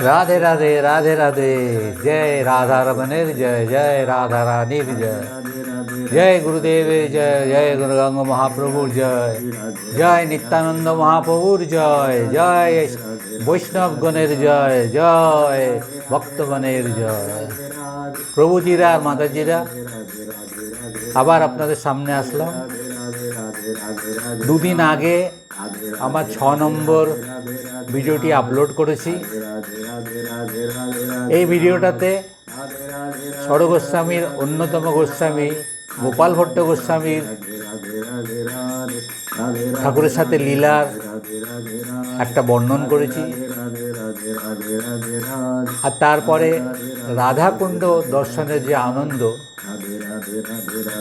राधे राधे राधे राधे। जय राधा रमणेर जय, जय राधा रानीर जय, जय गुरुदेव जय, जय गुरु गंगा महाप्रभुर जय, जय नित्यानंद महाप्रभुर जय, जय वैष्णव गणेर जय, जय भक्तगणेर जय। প্রভুজিরা আর মাতাজিরা, আবার আপনাদের সামনে আসলাম। দুদিন আগে আমার 6 নম্বর ভিডিওটি আপলোড করেছি। এই ভিডিওটাতে ষড় গোস্বামীর অন্যতম গোস্বামী গোপাল ভট্ট গোস্বামীর ঠাকুরের সাথে লীলার একটা বর্ণন করেছি, আর তারপরে রাধাকুণ্ড দর্শনের যে আনন্দ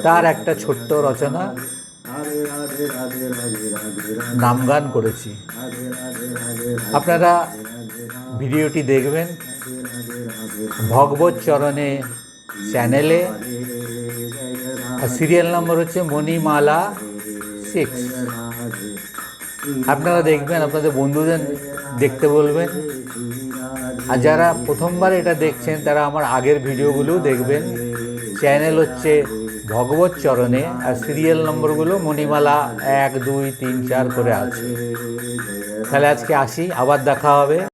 তার একটা ছোট্ট রচনা নামগান করেছি। আপনারা ভিডিওটি দেখবেন ভগবত চরণে চ্যানেলে, আর সিরিয়াল নম্বর হচ্ছে মণিমালা 6। আপনারা দেখবেন, আপনাদের বন্ধুদের দেখতে বলবেন, আর যারা প্রথমবার এটা দেখছেন তারা আমার আগের ভিডিওগুলোও দেখবেন। চ্যানেল হচ্ছে ভগবত চরণে, আর সিরিয়াল নম্বরগুলো মণিমালা 1, 2, 3, 4 করে আছে। তাহলে আজকে আসি, আবার দেখা হবে।